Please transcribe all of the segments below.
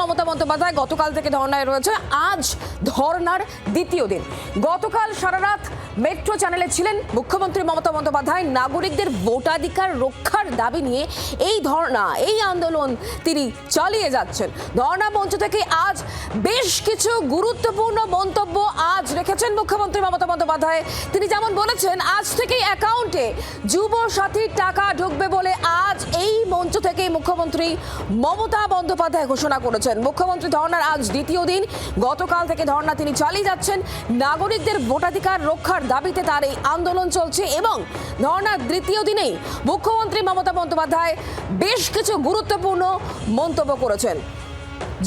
মমতা বন্দ্যোপাধ্যায় গতকাল থেকে ধর্নায় রয়েছে। আজ ধর্নার দ্বিতীয় দিন। গতকাল সারা রাত মেট্রো চ্যানেলে ছিলেন মুখ্যমন্ত্রী মমতা বন্দ্যোপাধ্যায়। নাগরিকদের ভোটাধিকার রক্ষার দাবি নিয়ে এই ধর্না, এই আন্দোলন তিনি চালিয়ে যাচ্ছেন। ধর্না মঞ্চ থেকে আজ বেশ কিছু গুরুত্বপূর্ণ মন্তব্য আজ রেখেছেন মুখ্যমন্ত্রী মমতা বন্দ্যোপাধ্যায়। তিনি যেমন বলেছেন, আজ থেকেই অ্যাকাউন্টে যুব সাথীর টাকা ঢুকবে বলে আজ এই মঞ্চ থেকে মুখ্যমন্ত্রী মমতা বন্দ্যোপাধ্যায় ঘোষণা করেছেন। মুখ্যমন্ত্রী ধর্নার আজ দ্বিতীয় দিন। গতকাল থেকে ধর্না তিনি চালিয়ে যাচ্ছেন। নাগরিকদের ভোটাধিকার রক্ষার দাবিতে তার এই আন্দোলন চলছে এবং ধর্নার দ্বিতীয় দিনেই মুখ্যমন্ত্রী মমতা বন্দ্যোপাধ্যায় বেশ কিছু গুরুত্বপূর্ণ মন্তব্য করেছেন।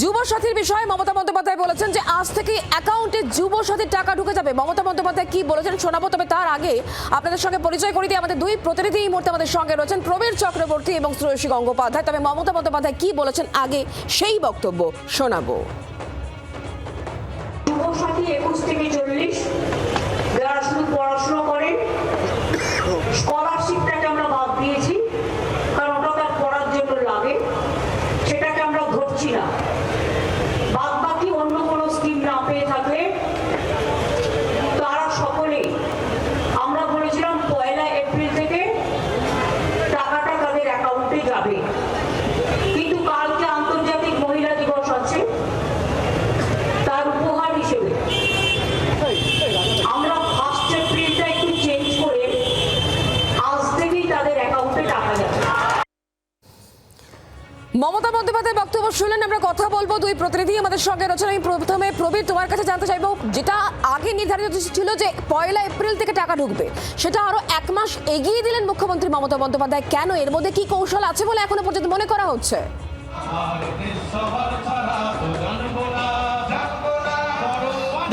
যুব সাথীর বিষয়ে মমতা বন্দ্যোপাধ্যায় বলেছেন যে আজ থেকে অ্যাকাউন্টে যুব সাথীর টাকা ঢুকে যাবে। মমতা বন্দ্যোপাধ্যায় কি বলেছেন শোনাবো, তবে তার আগে আপনাদের সঙ্গে পরিচয় করিয়ে দিয়ে আমাদের দুই প্রতিনিধি এই মুহূর্তে আমাদের সঙ্গে রয়েছেন, প্রবীর চক্রবর্তী এবং শ্রেয়সী গঙ্গোপাধ্যায়। তবে মমতা বন্দ্যোপাধ্যায় কি বলেছেন আগে সেই বক্তব্য শোনাবো। যুব সাথী 21 থেকে 40 যারা শুধু পড়াশোনা করেন, স্কলারশিপটাকে আমরা বাদ দিয়েছি কারণ ওটা তার পড়ার জন্য লাগে, সেটাকে আমরা ধরছি না। বাদ বাকি অন্য কোনো স্কিম না পেয়ে থাকলে তারা সকলেই, আমরা বলেছিলাম 1 এপ্রিল থেকে টাকাটা তাদের অ্যাকাউন্টে যাবে। কিন্তু কালকে আন্তর্জাতিক মহিলা দিবস আছে, তার উপহার হিসেবে আমরা 1 এপ্রিলটা একটু চেঞ্জ করে আজ থেকেই তাদের অ্যাকাউন্টে টাকা যাবে। মমতা বন্দ্যোপাধ্যায় বক্তব্য শুনলেন। আমরা কথা বলবো, দুই প্রতিনিধি আমাদের সঙ্গে রয়েছেন। আমি প্রথমে প্রবীর তোমার কাছে জানতে চাইবো, যেটা আগে নির্ধারিত ছিল যে 1 এপ্রিল থেকে টাকা ঢুকবে, সেটা আরো 1 মাস এগিয়ে দিলেন মুখ্যমন্ত্রী মমতা বন্দ্যোপাধ্যায়। কেন? এর মধ্যে কি কৌশল আছে বলে এখনো পর্যন্ত মনে করা হচ্ছে?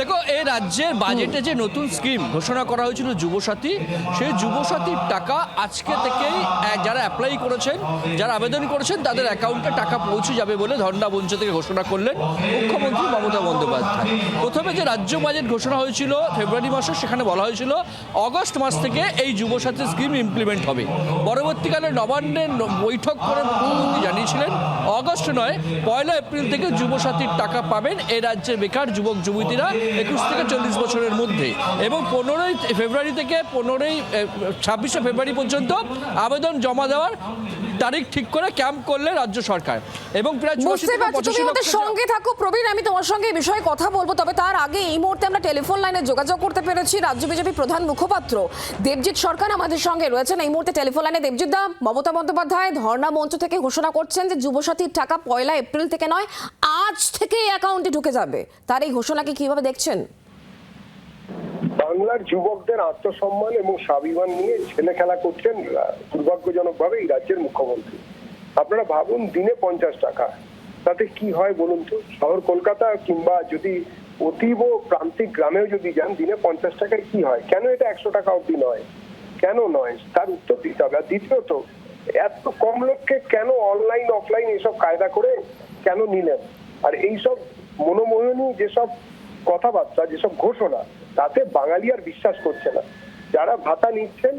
দেখো, এই রাজ্যের বাজেটে যে নতুন স্কিম ঘোষণা করা হয়েছিল যুবসাথী, সেই যুবসাথীর টাকা আজকে থেকেই যারা অ্যাপ্লাই করেছেন, যারা আবেদন করেছেন, তাদের অ্যাকাউন্টে টাকা পৌঁছে যাবে বলে ধর্না মঞ্চ থেকে ঘোষণা করলেন মুখ্যমন্ত্রী মমতা বন্দ্যোপাধ্যায়। প্রথমে যে রাজ্য বাজেট ঘোষণা হয়েছিল ফেব্রুয়ারি মাসে, সেখানে বলা হয়েছিল অগস্ট মাস থেকে এই যুবসাথী স্কিম ইমপ্লিমেন্ট হবে। পরবর্তীকালে নবান্নের বৈঠক করে মুখ্যমন্ত্রী জানিয়েছিলেন অগস্ট নয়, 1 এপ্রিল থেকে যুবসাথীর টাকা পাবেন এই রাজ্যের বেকার যুবক যুবতীরা 21 থেকে 40 বছরের মধ্যে। এবং 15 ফেব্রুয়ারি থেকে 26 ফেব্রুয়ারি পর্যন্ত আবেদন জমা দেওয়ার তারিখ ঠিক করে ক্যাম্প করলে রাজ্য সরকার। এবং প্রায় 85 লক্ষ সঙ্গে থাকো প্রবীর, আমি তোমার সঙ্গে এই বিষয়ে কথা বলবো। তবে তার আগে এই মুহূর্তে আমরা টেলিফোন লাইনে যোগাযোগ করতে পেরেছি রাজ্য বিজেপি প্রধান মুখপাত্র দেবজিৎ সরকার আমাদের সঙ্গে রয়েছেন এই মুহূর্তে টেলিফোন লাইনে। দেবজিৎ দা, মমতা বন্দ্যোপাধ্যায় ধর্না মঞ্চ থেকে ঘোষণা করছেন যে যুবসাথীর টাকা 1 এপ্রিল থেকে নয়, আজ থেকে অ্যাকাউন্টে ঢুকে যাবে। তার এই ঘোষণাকে কিভাবে দেখছেন? বাংলার যুবকদের আত্মসম্মান এবং স্বাভিমান নিয়ে ছেলে খেলা করছেন দুর্ভাগ্যজনকভাবে এই রাজ্যের মুখ্যমন্ত্রী। আপনারা ভাবুন, দিনে 50 টাকা, তাতে কি হয় বলুন তো? শহর কলকাতা কিংবা যদি অতীব প্রান্তিক গ্রামেও যদি যান, দিনে 50 টাকায় কি হয়? কেন এটা 100 টাকা অব্দি নয়? কেন নয় তার উত্তর দিতে হবে। আর দ্বিতীয়ত, এত কম লোককে কেন অনলাইন অফলাইন এসব কায়দা করে কেন নিলেন? আর এইসব মনোমোহনী যেসব কথাবার্তা, যেসব ঘোষণা, তাতে বাঙালি আর বিশ্বাস করছে না। যারা ভাতা নিচ্ছেন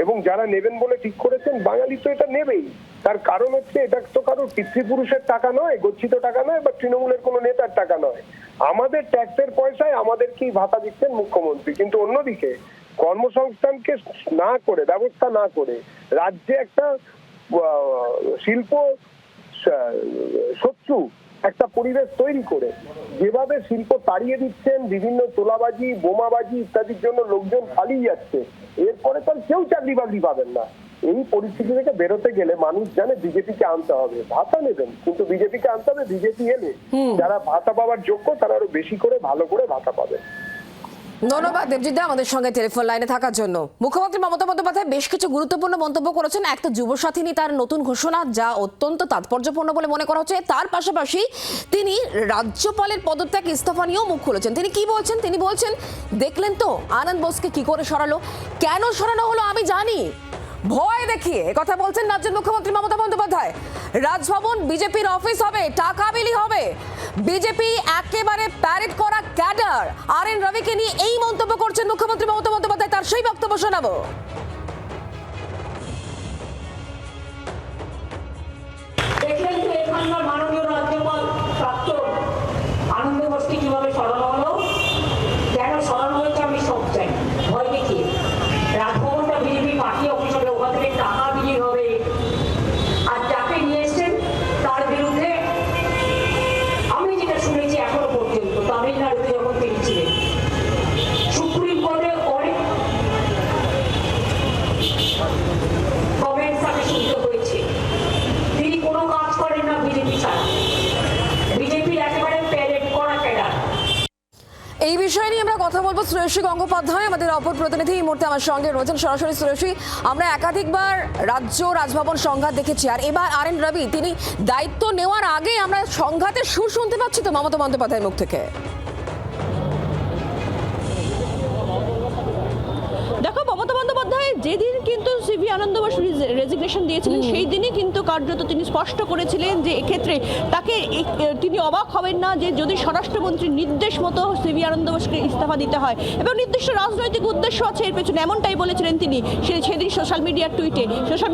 এবং যারা নেবেন বলে ঠিক করেছেন, বাঙালি তো এটা নেবেই। তার কারণ হচ্ছে, এটা তো কারোর পিতৃপুরুষের টাকা নয়, গচ্ছিত টাকা নয়, বা তৃণমূলের কোনো নেতার টাকা নয়। আমাদের ট্যাক্সের পয়সায় আমাদেরকেই ভাতা দিচ্ছেন মুখ্যমন্ত্রী। কিন্তু অন্যদিকে কর্মসংস্থানকে না করে, ব্যবস্থা না করে, রাজ্যে একটা শিল্প শত্রু একটা পরিবেশ তৈরি করে যেভাবে শিল্প তাড়িয়ে দিচ্ছেন, বিভিন্ন তোলাবাজি, বোমাবাজি ইত্যাদির জন্য লোকজন পালিয়ে যাচ্ছে, এরপরে তো কেউ চাকরি বাকরি পাবেন না। এই পরিস্থিতি থেকে বেরোতে গেলে মানুষ জানে বিজেপিকে আনতে হবে। ভাতা নেবেন, কিন্তু বিজেপিকে আনতে হবে। বিজেপি এলে যারা ভাতা পাওয়ার যোগ্য, তারা আরো বেশি করে ভালো করে ভাতা পাবে। ধন্যবাদ দেবজিৎ দা আমাদের সঙ্গে টেলিফোন লাইনে থাকার জন্য। মুখ্যমন্ত্রী মমতা বন্দ্যোপাধ্যায় বেশ কিছু গুরুত্বপূর্ণ মন্তব্য করেছেন। একটা যুবসাথী নিয়ে তার নতুন ঘোষণা, যা অত্যন্ত তাৎপর্যপূর্ণ বলে মনে করা হচ্ছে। তার পাশাপাশি তিনি রাজ্যপালের পদত্যাগ ইস্তফা নিয়েও মুখ খুলেছেন। তিনি কি বলছেন? তিনি বলছেন, দেখলেন তো আনন্দ বোসকে কি করে সরালো, কেন সরানো হলো আমি জানি, ভয় দেখিয়ে। কথা বলছেন রাজ্যের মুখ্যমন্ত্রী মমতা বন্দ্যোপাধ্যায়। রাজভবন বিজেপির অফিস হবে, টাকা বিলি হবে। বিজেপি একেবারে প্যারেড করা ক্যাডার। RN রবিকে নিয়ে এই মন্তব্য করছেন মুখ্যমন্ত্রী মমতা বন্দ্যোপাধ্যায়। তার সেই বক্তব্য শোনাবো। দেখলেন তো এখানকার মাননীয় রাজ্যপাল প্রাক্তন কথা বলবো শ্রেয়সী গঙ্গোপাধ্যায়, আমাদের অপর প্রতিনিধি এই মুহূর্তে আমার সঙ্গে রয়েছেন সরাসরি। শ্রেয়সী, আমরা একাধিকবার রাজভবন সংঘাত দেখেছি, আর এবার RN রবি তিনি দায়িত্ব নেওয়ার আগে আমরা সংঘাতের সুর শুনতে পাচ্ছি তো মমতা বন্দ্যোপাধ্যায়ের মুখ থেকে। দেখো, মমতা বন্দ্যোপাধ্যায় যেদিন কিন্তু সিভি আনন্দ বসু রেজিগনেশন দিয়েছিলেন সেই দিনই কিন্তু কার্যত তিনি স্পষ্ট করেছিলেন যে এক্ষেত্রে তাকে তিনি অবাক হবেন না যে যদি স্বরাষ্ট্রমন্ত্রীর নির্দেশ মতো সিভি আনন্দ বসুকে ইস্তফা দিতে হয়, এবং নির্দিষ্ট রাজনৈতিক উদ্দেশ্য আছে এর পেছনে, এমনটাই বলেছিলেন তিনি সেদিন সোশ্যাল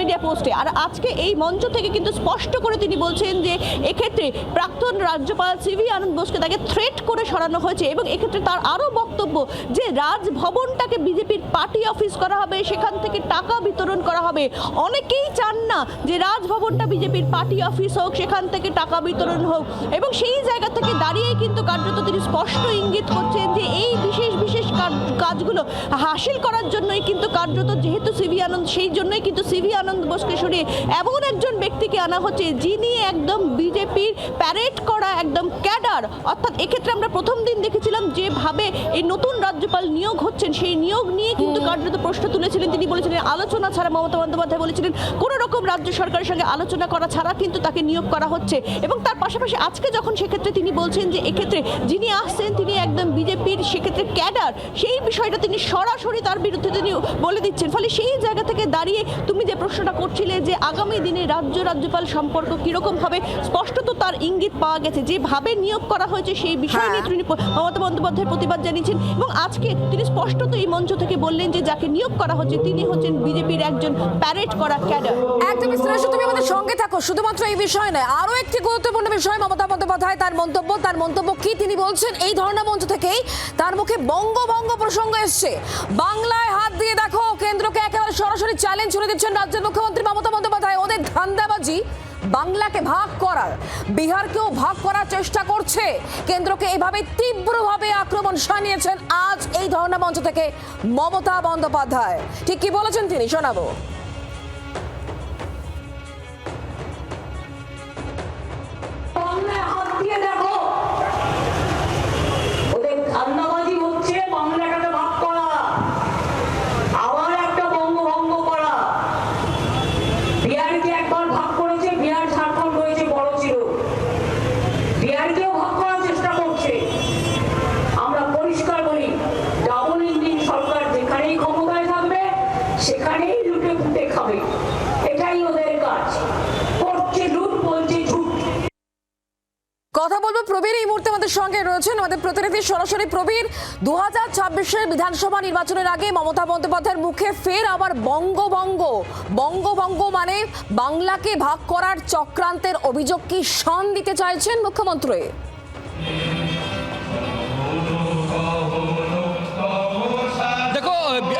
মিডিয়া পোস্টে। আর আজকে এই মঞ্চ থেকে কিন্তু স্পষ্ট করে তিনি বলছেন যে এক্ষেত্রে প্রাক্তন রাজ্যপাল সিভি আনন্দ বোসকে তাকে থ্রেট করে সরানো হয়েছে, এবং এক্ষেত্রে তার আরও বক্তব্য যে রাজভবনটাকে বিজেপির পার্টি অফিস করা হবে, সেখান থেকে টাকা বিতরণ করা হবে। অনেকেই চান না যে রাজভবনটা বিজেপির পার্টি অফিস হোক, সেখান থেকে টাকা বিতরণ হোক, এবং সেই জায়গা থেকে দাঁড়িয়ে কিন্তু কার্যত তিনি স্পষ্ট ইঙ্গিত করছেন যে এই বিশেষ কাজগুলো হাসিল করার জন্যই কিন্তু কার্যত যেহেতু সেই জন্যই কিন্তু সিভি আনন্দ বোসকে সরিয়ে এমন একজন ব্যক্তিকে আনা হচ্ছে যিনি একদম বিজেপির প্যারেড করা একদম ক্যাডার। অর্থাৎ এক্ষেত্রে আমরা প্রথম দিন দেখেছিলাম যেভাবে এই নতুন রাজ্যপাল নিয়োগ হচ্ছেন সেই নিয়োগ নিয়ে কিন্তু কার্যত প্রশ্ন তুলেছিলেন। তিনি বলেছিলেন আলোচনা ছাড়া, মমতা বন্দ্যোপাধ্যায় বলেছিলেন কোনো রকম রাজ্য সরকারের সঙ্গে আলোচনা করা ছাড়া কিন্তু তাকে নিয়োগ করা হচ্ছে। এবং তার পাশাপাশি আজকে যখন সেক্ষেত্রে তিনি বলছেন যে এক্ষেত্রে যিনি আসছেন তিনি একদম বিজেপির সেক্ষেত্রে ক্যাডার, সেই বিষয়টা তিনি সরাসরি তার বিরুদ্ধে তিনি বলে দিচ্ছেন। ফলে সেই জায়গা থেকে দাঁড়িয়ে তুমি যে প্রশ্নটা করছিলে যে আগামী দিনে রাজ্যপাল সম্পর্ক কিরকম হবে, স্পষ্টত তার ইঙ্গিত পাওয়া গেছে। যেভাবে নিয়োগ করা হয়েছে সেই বিষয় নিয়ে তিনি মমতা বন্দ্যোপাধ্যায়ের প্রতিবাদ জানিয়েছেন, এবং আজকে তিনি স্পষ্টত এই মঞ্চ থেকে বললেন যে যাকে নিয়োগ করা হচ্ছে তিনি হচ্ছেন বিজেপির একজন প্যারেড করা ক্যাডার। একদমই শ্রেয়সী, তুমি আমাদের সঙ্গে থাকো। শুধুমাত্র এই বিষয় নয়, আরো একটি গুরুত্বপূর্ণ বিষয় মমতা বন্দ্যোপাধ্যায় তার মন্তব্য কি তিনি বলছেন এই ধরনা মঞ্চ থেকেই তার মুখে বঙ্গভঙ্গ প্রসঙ্গ এসছে। বাংলায় হাত দিয়ে দেখো, কেন্দ্রকে একেবারে সরাসরি চ্যালেঞ্জ ছুড়ে দিচ্ছেন রাজ্যের মুখ্যমন্ত্রী মমতা বন্দ্যোপাধ্যায়। ওদের ধান্দাবাজি বাংলাকে ভাগ করার, বিহারকেও ভাগ করার চেষ্টা করছে, কেন্দ্রকে এভাবে তীব্রভাবে আক্রমণ শানিয়েছেন আজ এই ধরনা মঞ্চ থেকে মমতা বন্দ্যোপাধ্যায়। ঠিক কি বলেছেন তিনি, শোনাবো। বাংলায় হাত দিয়ে দেখো, ওদের ধান্দাবাজি হচ্ছে বাংলাটাকে ভাগ করা, আবার একটা বঙ্গভঙ্গ করা। বিহারকে একবার ভাগ করেছে, বিহার ঝাড়খণ্ড হয়েছে বড় ছিল, বিহারকেও ভাগ করার চেষ্টা করছে। আমরা পরিষ্কার বলি, ডাবল ইঞ্জিন সরকার যেখানেই ক্ষমতায় থাকবে সেখানেই লুটে ফুটে খাবে, এটাই ওদের কাজ। করছে লুট, বলছে ঝুট। কথা বলবো প্রবীর এই মুহূর্তে আমাদের সঙ্গে রয়েছেন, আমাদের প্রতিনিধি সরাসরি। প্রবীর, 2026-এর বিধানসভা নির্বাচনের আগে মমতা বন্দ্যোপাধ্যায়ের মুখে ফের আবার বঙ্গভঙ্গ মানে বাংলাকে ভাগ করার চক্রান্তের অভিযোগ কি শান দিতে চাইছেন মুখ্যমন্ত্রী? দেখো,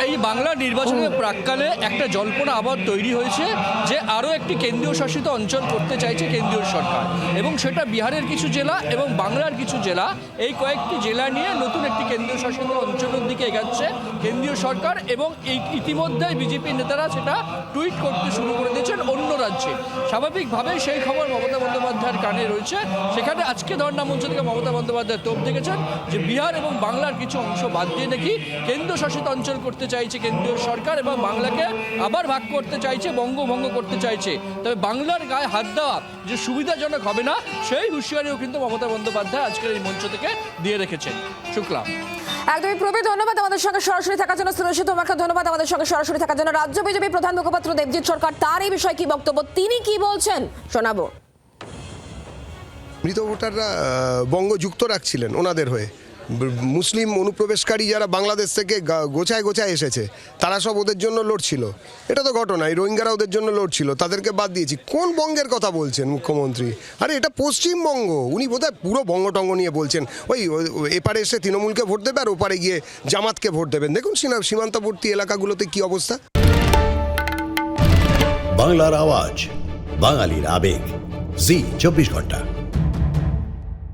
এই বাংলা নির্বাচনের প্রাক্কালে একটা জল্পনা আবার তৈরি হয়েছে যে আরও একটি কেন্দ্রীয় শাসিত অঞ্চল করতে চাইছে কেন্দ্রীয় সরকার, এবং সেটা বিহারের কিছু জেলা এবং বাংলার কিছু জেলা, এই কয়েকটি জেলা নিয়ে নতুন একটি কেন্দ্রীয় শাসিত অঞ্চলের দিকে এগাচ্ছে কেন্দ্রীয় সরকার। এবং এই ইতিমধ্যে বিজেপি নেতারা সেটা টুইট করতে শুরু করে দিয়েছেন অন্য রাজ্যে। স্বাভাবিকভাবেই সেই খবর মমতা বন্দ্যোপাধ্যায়ের কানে রয়েছে। সেখানে আজকে ধর্ণা মঞ্চ থেকে মমতা বন্দ্যোপাধ্যায় তোপ দেখেছেন যে বিহার এবং বাংলার কিছু অংশ বাদ দিয়ে নাকি কেন্দ্রীয় শাসিত অঞ্চল করতে চাইছে কেন্দ্রীয় সরকার, এবং বাংলাকে আবার ভাগ করতে চাইছে, বঙ্গভঙ্গ করতে চাইছে। তবে বাংলার গায়ে হাত দেওয়া যে সুবিধাজনক হবে না সেই হুঁশিয়ারিও কিন্তু মমতা বন্দ্যোপাধ্যায় আজকের এই মঞ্চ থেকে দিয়ে রেখেছেন। শুক্লাম। একদমই প্রবীর, ধন্যবাদ আমাদের সঙ্গে সরাসরি থাকার জন্য। শ্রেয়সী, তোমাকে ধন্যবাদ আমাদের সঙ্গে সরাসরি থাকার জন্য। রাজ্য বিজেপি প্রধান মুখপাত্র দেবজিৎ সরকার, তার এই বিষয়ে কি বক্তব্য, তিনি কি বলছেন শোনাবো। মৃত ভোটাররা বঙ্গযুক্ত রাখছিলেন ওনাদের হয়ে। মুসলিম অনুপ্রবেশকারী যারা বাংলাদেশ থেকে গোছায় এসেছে তারা সব ওদের জন্য লড়ছিল। এটা তো ঘটনা, এই রোহিঙ্গারা ওদের জন্য লড়ছিল, তাদেরকে বাদ দিয়েছি। কোন বঙ্গের কথা বলছেন মুখ্যমন্ত্রী? আরে এটা পশ্চিমবঙ্গ। উনি বোধহয় পুরো বঙ্গটঙ্গ নিয়ে বলছেন। ওই এপারে এসে তৃণমূলকে ভোট দেবে আর ওপারে গিয়ে জামাতকে ভোট দেবেন। দেখুন সীমান্তবর্তী এলাকাগুলোতে কি অবস্থা। বাংলার আওয়াজ, বাঙালির আবেগ, জি 24 ঘন্টা।